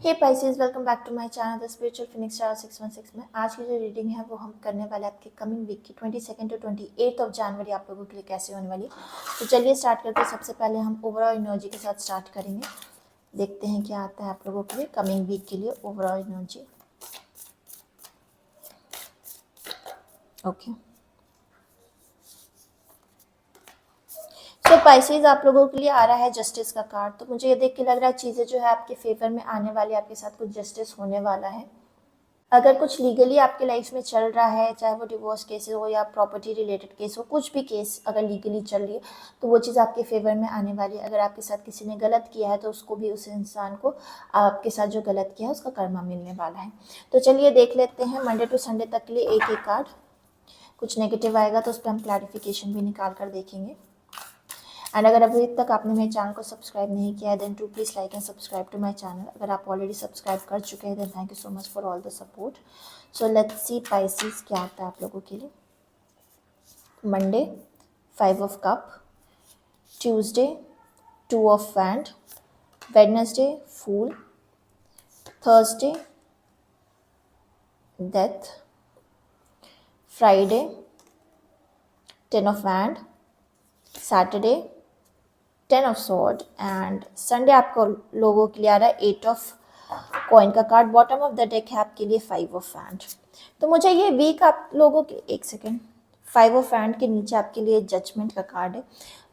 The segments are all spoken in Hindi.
Hey pisces, welcome back to my channel the spiritual phoenix star 616 में। आज की जो रीडिंग है वो हम करने वाले आपके कमिंग वीक की 22 टू 28 ऑफ जनवरी आप लोगों के लिए कैसे होने वाली। तो चलिए स्टार्ट करते हैं। सबसे पहले हम ओवरऑल एनर्जी के साथ स्टार्ट करेंगे। देखते हैं क्या आता है आप लोगों के लिए कमिंग वीक के लिए ओवरऑल एनर्जी। ओके, तो पाइसेस आप लोगों के लिए आ रहा है जस्टिस का कार्ड। तो मुझे ये देख के लग रहा है चीज़ें जो है आपके फेवर में आने वाली, आपके साथ कुछ जस्टिस होने वाला है। अगर कुछ लीगली आपके लाइफ में चल रहा है, चाहे वो डिवोर्स केस हो या प्रॉपर्टी रिलेटेड केस हो, कुछ भी केस अगर लीगली चल रही है तो वो चीज़ आपके फेवर में आने वाली है। अगर आपके साथ किसी ने गलत किया है तो उसको भी, उस इंसान को आपके साथ जो गलत किया है उसका कर्मा मिलने वाला है। तो चलिए देख लेते हैं मंडे टू संडे तक के लिए एक एक कार्ड। कुछ नेगेटिव आएगा तो उस पर हम क्लैरिफिकेशन भी निकाल कर देखेंगे। एंड अगर अभी तक आपने मेरे चैनल को सब्सक्राइब नहीं किया है then to please like and subscribe to my channel. अगर आप ऑलरेडी सब्सक्राइब कर चुके हैं then thank you so much for all the support. So let's see pisces क्या आता है आप लोगों के लिए। Monday 5 of cup, Tuesday 2 of wand, Wednesday fool, Thursday death, Friday 10 of wand, Saturday 10 of sword and Sunday आपको लोगों के लिए आ रहा है 8 ऑफ कॉइन का card. Bottom of the deck है आपके लिए 5 ऑफ वैंड। तो मुझे ये वीक आप लोगों के, एक सेकेंड, 5 ऑफ वैंड के नीचे आपके लिए जजमेंट का कार्ड है।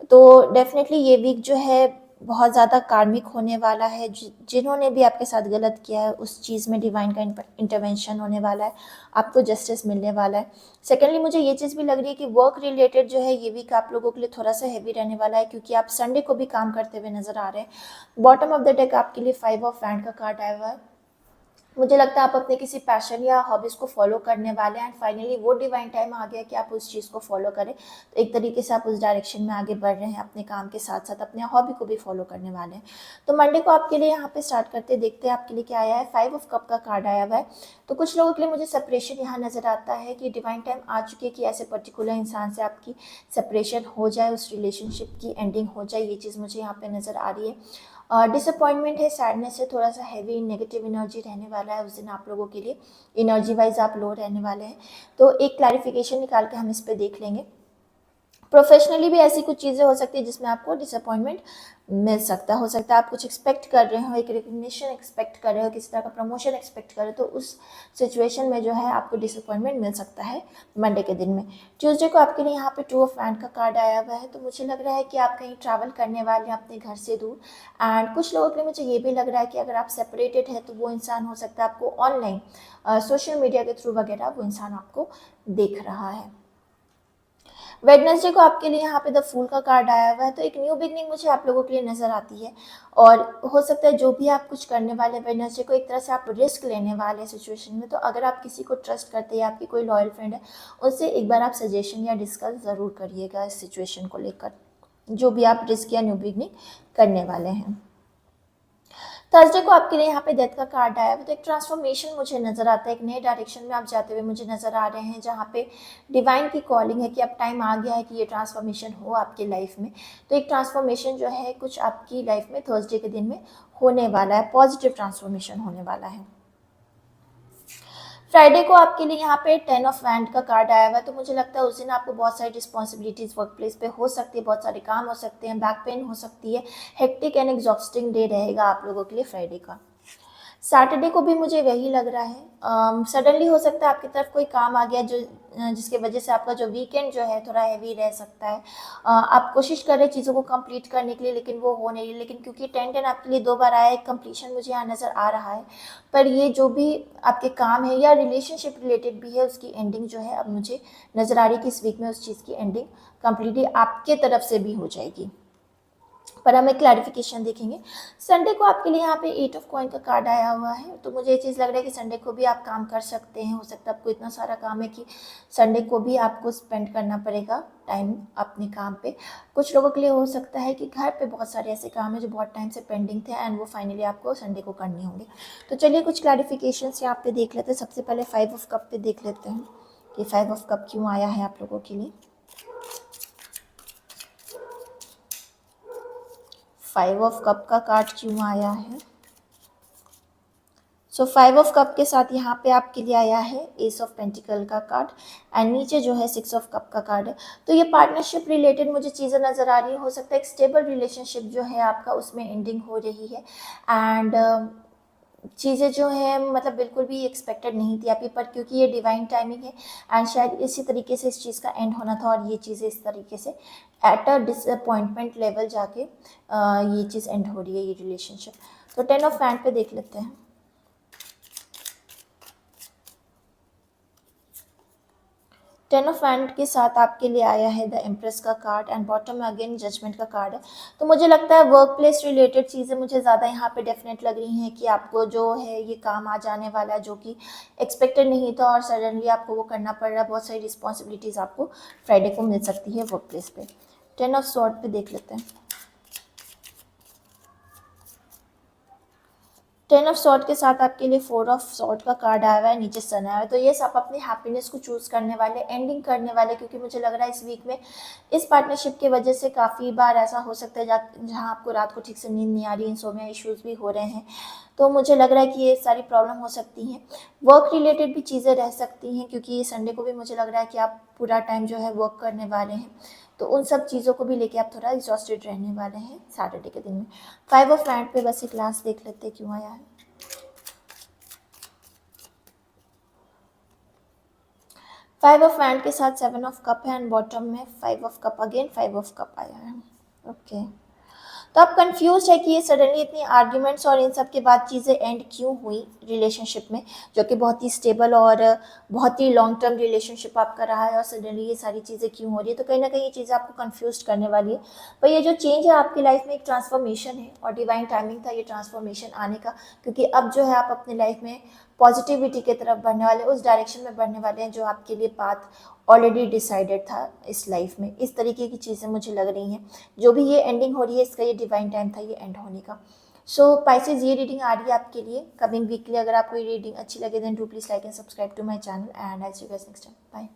तो डेफिनेटली ये वीक जो है बहुत ज़्यादा कार्मिक होने वाला है। जिन्होंने भी आपके साथ गलत किया है उस चीज़ में डिवाइन का इंटरवेंशन होने वाला है, आपको जस्टिस मिलने वाला है। सेकेंडली मुझे ये चीज़ भी लग रही है कि वर्क रिलेटेड जो है ये वीक आप लोगों के लिए थोड़ा सा हैवी रहने वाला है, क्योंकि आप संडे को भी काम करते हुए नजर आ रहे हैं। बॉटम ऑफ द डेक आपके लिए 5 ऑफ वैंड का कार्ड आया हुआ है। मुझे लगता है आप अपने किसी पैशन या हॉबीज़ को फॉलो करने वाले हैं एंड फाइनली वो डिवाइन टाइम आ गया कि आप उस चीज़ को फॉलो करें। तो एक तरीके से आप उस डायरेक्शन में आगे बढ़ रहे हैं, अपने काम के साथ साथ अपने हॉबी को भी फॉलो करने वाले हैं। तो मंडे को आपके लिए यहाँ पे स्टार्ट करते देखते हैं आपके लिए क्या आया है। 5 ऑफ कप का कार्ड आया हुआ है। तो कुछ लोगों के लिए मुझे सेपरेशन यहाँ नज़र आता है कि डिवाइन टाइम आ चुकी है कि ऐसे पर्टिकुलर इंसान से आपकी सेपरेशन हो जाए, उस रिलेशनशिप की एंडिंग हो जाए। ये चीज़ मुझे यहाँ पे नज़र आ रही है। डिसअपॉइंटमेंट है, सैडनेस है, थोड़ा सा हैवी नेगेटिव एनर्जी रहने वाला है उस दिन आप लोगों के लिए। एनर्जी वाइज आप लो रहने वाले हैं। तो एक क्लैरिफिकेशन निकाल के हम इस पर देख लेंगे। प्रोफेशनली भी ऐसी कुछ चीज़ें हो सकती है जिसमें आपको डिसअपॉइंटमेंट मिल सकता हो सकता है आप कुछ एक्सपेक्ट कर रहे हो, एक रिकग्निशन एक्सपेक्ट कर रहे हो, किसी तरह का प्रमोशन एक्सपेक्ट कर रहे हो, तो उस सिचुएशन में जो है आपको डिसअपॉइंटमेंट मिल सकता है मंडे के दिन में। ट्यूसडे को आपके लिए यहाँ पे 2 ऑफ वैंड का कार्ड आया हुआ है। तो मुझे लग रहा है कि आप कहीं ट्रैवल करने वाले हैं अपने घर से दूर। एंड कुछ लोगों के लिए मुझे ये भी लग रहा है कि अगर आप सेपरेटेड है तो वो इंसान हो सकता है आपको ऑनलाइन सोशल मीडिया के थ्रू वगैरह वो इंसान आपको देख रहा है। वेडनेसडे को आपके लिए यहाँ पे द फूल का कार्ड आया हुआ है। तो एक न्यू बिगनिंग मुझे आप लोगों के लिए नजर आती है और हो सकता है जो भी आप कुछ करने वाले वेडनेसडे को एक तरह से आप रिस्क लेने वाले सिचुएशन में। तो अगर आप किसी को ट्रस्ट करते हैं या आपकी कोई लॉयल फ्रेंड है उससे एक बार आप सजेशन या डिस्कस ज़रूर करिएगा इस सिचुएशन को लेकर, जो भी आप रिस्क या न्यू बिगनिंग करने वाले हैं। थर्सडे को आपके लिए यहाँ पे डेथ का कार्ड आया है। तो एक ट्रांसफॉर्मेशन मुझे नजर आता है, एक नए डायरेक्शन में आप जाते हुए मुझे नजर आ रहे हैं, जहाँ पे डिवाइन की कॉलिंग है कि अब टाइम आ गया है कि ये ट्रांसफॉर्मेशन हो आपकी लाइफ में। तो एक ट्रांसफॉर्मेशन जो है कुछ आपकी लाइफ में थर्सडे के दिन में होने वाला है, पॉजिटिव ट्रांसफॉर्मेशन होने वाला है। फ्राइडे को आपके लिए यहाँ पे 10 ऑफ वैंड का कार्ड आया हुआ है। तो मुझे लगता है उस दिन आपको बहुत सारी रिस्पॉन्सिबिलिटीज़ वर्क प्लेस पे हो सकती है, बहुत सारे काम हो सकते हैं, बैक पेन हो सकती है। हेक्टिक एंड एग्जॉस्टिंग डे रहेगा आप लोगों के लिए फ्राइडे का। सैटरडे को भी मुझे वही लग रहा है। सडनली हो सकता है आपकी तरफ कोई काम आ गया जो जिसके वजह से आपका जो वीकेंड जो है थोड़ा हैवी रह सकता है। आप कोशिश कर रहे हैं चीज़ों को कंप्लीट करने के लिए लेकिन वो हो नहीं रही, लेकिन क्योंकि 10-10 आपके लिए 2 बार आया है, कंप्लीशन मुझे यहाँ नज़र आ रहा है। पर ये जो भी आपके काम है या रिलेशनशिप रिलेटेड भी है उसकी एंडिंग जो है अब मुझे नज़र आ रही है कि इस वीक में उस चीज़ की एंडिंग कम्प्लीटली आपके तरफ से भी हो जाएगी, पर हम एक क्लैरिफिकेशन देखेंगे। संडे को आपके लिए यहाँ पे 8 ऑफ कॉइन का कार्ड आया हुआ है। तो मुझे ये चीज़ लग रहा है कि संडे को भी आप काम कर सकते हैं। हो सकता है आपको इतना सारा काम है कि संडे को भी आपको स्पेंड करना पड़ेगा टाइम अपने काम पे। कुछ लोगों के लिए हो सकता है कि घर पे बहुत सारे ऐसे काम है जो बहुत टाइम से पेंडिंग थे एंड वो फाइनली आपको संडे को करने होंगे। तो चलिए कुछ क्लैरिफिकेशन यहाँ पे देख लेते हैं। सबसे पहले 5 ऑफ कप पे देख लेते हैं कि 5 ऑफ कप क्यों आया है आप लोगों के लिए। 5 ऑफ कप का कार्ड क्यों आया है, सो 5 ऑफ कप के साथ यहाँ पे आपके लिए आया है एस ऑफ पेंटिकल का कार्ड एंड नीचे जो है 6 ऑफ कप का कार्ड है। तो ये पार्टनरशिप रिलेटेड मुझे चीज़ें नज़र आ रही है। हो सकता है एक स्टेबल रिलेशनशिप जो है आपका उसमें एंडिंग हो रही है एंड चीज़ें जो है मतलब बिल्कुल भी एक्सपेक्टेड नहीं थी आपकी, पर क्योंकि ये डिवाइन टाइमिंग है एंड शायद इसी तरीके से इस चीज़ का एंड होना था और ये चीज़ें इस तरीके से एट अ डिसअपॉइंटमेंट लेवल जाके ये चीज़ एंड हो रही है, ये रिलेशनशिप। तो 10 ऑफ हैंड पे देख लेते हैं। 10 ऑफ हैंड के साथ आपके लिए आया है द एम्प्रेस का कार्ड एंड बॉटम में अगेन जजमेंट का कार्ड है। तो मुझे लगता है वर्क प्लेस रिलेटेड चीज़ें मुझे ज़्यादा यहाँ पे डेफिनेट लग रही हैं कि आपको जो है ये काम आ जाने वाला है जो कि एक्सपेक्टेड नहीं था और सडनली आपको वो करना पड़ रहा है। बहुत सारी रिस्पॉन्सिबिलिटीज़ आपको फ्राइडे को मिल सकती है वर्क प्लेस पे। 10 ऑफ सॉर्ड पे देख लेते हैं। 10 ऑफ सॉर्ड के साथ आपके लिए 4 ऑफ सॉर्ड का कार्ड आया हुआ है, नीचे सन आया हुआ है। तो ये सब अपनी हैप्पीनेस को चूज़ करने वाले, एंडिंग करने वाले, क्योंकि मुझे लग रहा है इस वीक में इस पार्टनरशिप की वजह से काफ़ी बार ऐसा हो सकता है जहाँ आपको रात को ठीक से नींद नहीं आ रही, इंसोम्निया इश्यूज़ भी हो रहे हैं। तो मुझे लग रहा है कि ये सारी प्रॉब्लम हो सकती हैं। वर्क रिलेटेड भी चीज़ें रह सकती हैं क्योंकि ये संडे को भी मुझे लग रहा है कि आप पूरा टाइम जो है वर्क करने वाले हैं। तो उन सब चीज़ों को भी लेके आप थोड़ा एग्जॉस्टेड रहने वाले हैं सैटरडे के दिन में। 5 ऑफ हैंड पे बस एक लास्ट देख लेते हैं क्यों आया है। 5 ऑफ हैंड के साथ 7 ऑफ कप है एंड बॉटम में 5 of cup, again 5 of cup आया है। ओके, तो आप कंफ्यूज है कि ये सडनली इतनी आर्ग्यूमेंट्स और इन सब के बाद चीज़ें एंड क्यों हुई रिलेशनशिप में, जो कि बहुत ही स्टेबल और बहुत ही लॉन्ग टर्म रिलेशनशिप आपका रहा है और सडनली ये सारी चीज़ें क्यों हो रही है। तो कहीं ना कहीं ये चीज़ें आपको कंफ्यूज करने वाली है। पर ये जो चेंज है आपकी लाइफ में एक ट्रांसफॉर्मेशन है और डिवाइन टाइमिंग था ये ट्रांसफॉर्मेशन आने का, क्योंकि अब जो है आप अपनी लाइफ में पॉजिटिविटी की तरफ बढ़ने वाले, उस डायरेक्शन में बढ़ने वाले हैं जो आपके लिए पाथ ऑलरेडी डिसाइडेड था इस लाइफ में। इस तरीके की चीज़ें मुझे लग रही हैं। जो भी ये एंडिंग हो रही है इसका ये डिवाइन टाइम था ये एंड होने का। सो पाइसेस ये रीडिंग आ रही है आपके लिए कमिंग वीक के लिए। अगर आपको ये रीडिंग अच्छी लगे then do please like and subscribe to my channel and I see you guys next time. Bye.